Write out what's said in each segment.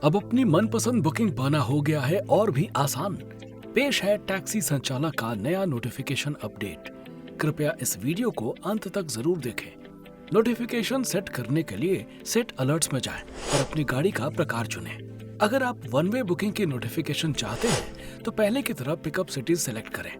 अब अपनी मनपसंद बुकिंग पाना हो गया है और भी आसान। पेश है टैक्सी संचालक का नया नोटिफिकेशन अपडेट। कृपया इस वीडियो को अंत तक जरूर देखें। नोटिफिकेशन सेट करने के लिए सेट अलर्ट्स में जाएं और अपनी गाड़ी का प्रकार चुनें। अगर आप वन वे बुकिंग की नोटिफिकेशन चाहते हैं तो पहले की तरह पिकअप सिटीज सेलेक्ट करें।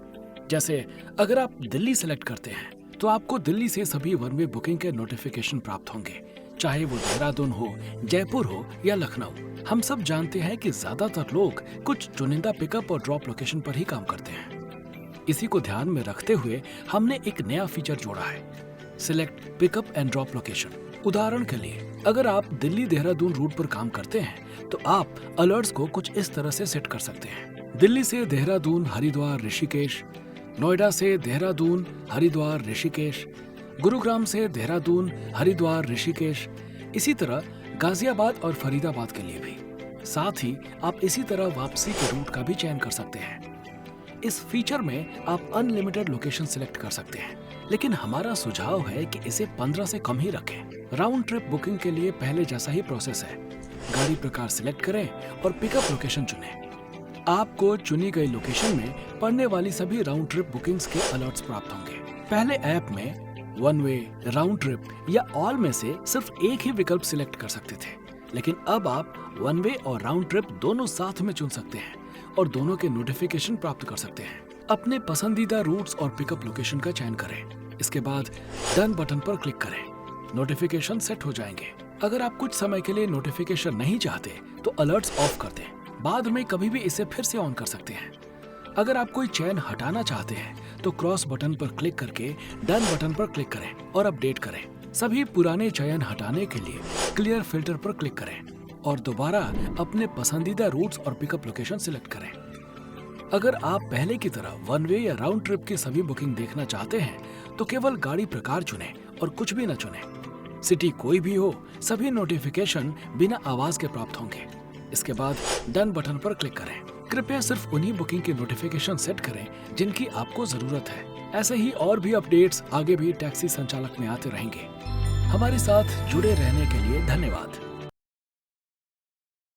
जैसे अगर आप दिल्ली सेलेक्ट करते हैं तो आपको दिल्ली से सभी वन वे बुकिंग के नोटिफिकेशन प्राप्त होंगे, चाहे वो देहरादून हो, जयपुर हो या लखनऊ। हम सब जानते हैं कि ज्यादातर लोग कुछ चुनिंदा पिकअप और ड्रॉप लोकेशन पर ही काम करते हैं। इसी को ध्यान में रखते हुए हमने एक नया फीचर जोड़ा है, select pickup and drop location. उदाहरण के लिए अगर आप दिल्ली देहरादून रूट पर काम करते हैं तो आप अलर्ट्स को कुछ इस तरह से सेट कर सकते हैं। दिल्ली से देहरादून, हरिद्वार, ऋषिकेश, नोएडा से देहरादून, हरिद्वार, ऋषिकेश, गुरुग्राम से देहरादून, हरिद्वार, ऋषिकेश। इसी तरह गाजियाबाद और फरीदाबाद के लिए भी। साथ ही आप इसी तरह वापसी के रूट का भी चयन कर सकते हैं। इस फीचर में आप अनलिमिटेड लोकेशन सिलेक्ट कर सकते हैं, लेकिन हमारा सुझाव है कि इसे 15 से कम ही रखें। राउंड ट्रिप बुकिंग के लिए पहले जैसा ही प्रोसेस है। गाड़ी प्रकार सिलेक्ट करें और पिकअप लोकेशन चुनें। आपको चुनी गई लोकेशन में पड़ने वाली सभी राउंड ट्रिप बुकिंग्स के अलर्ट्स प्राप्त होंगे। पहले ऐप में वन वे, राउंड ट्रिप या ऑल में से सिर्फ एक ही विकल्प सिलेक्ट कर सकते थे, लेकिन अब आप वन वे और राउंड ट्रिप दोनों साथ में चुन सकते हैं और दोनों के नोटिफिकेशन प्राप्त कर सकते हैं। अपने पसंदीदा रूट्स और पिकअप लोकेशन का चयन करें। इसके बाद डन बटन पर क्लिक करें। नोटिफिकेशन सेट हो जाएंगे। अगर आप कुछ समय के लिए नोटिफिकेशन नहीं चाहते तो अलर्ट्स ऑफ कर दें। बाद में कभी भी इसे फिर से ऑन कर सकते हैं। अगर आप कोई चयन हटाना चाहते हैं तो क्रॉस बटन पर क्लिक करके डन बटन पर क्लिक करें और अपडेट करें। सभी पुराने चयन हटाने के लिए क्लियर फिल्टर पर क्लिक करें और दोबारा अपने पसंदीदा रूट्स और पिकअप लोकेशन सिलेक्ट करें। अगर आप पहले की तरह वन वे या राउंड ट्रिप की सभी बुकिंग देखना चाहते हैं तो केवल गाड़ी प्रकार चुनें और कुछ भी न चुनें। सिटी कोई भी हो, सभी नोटिफिकेशन बिना आवाज के प्राप्त होंगे। इसके बाद डन बटन पर क्लिक करें। कृपया सिर्फ उन्हीं बुकिंग के नोटिफिकेशन सेट करें जिनकी आपको जरूरत है। ऐसे ही और भी अपडेट्स आगे भी टैक्सी संचालक में आते रहेंगे। हमारे साथ जुड़े रहने के लिए धन्यवाद।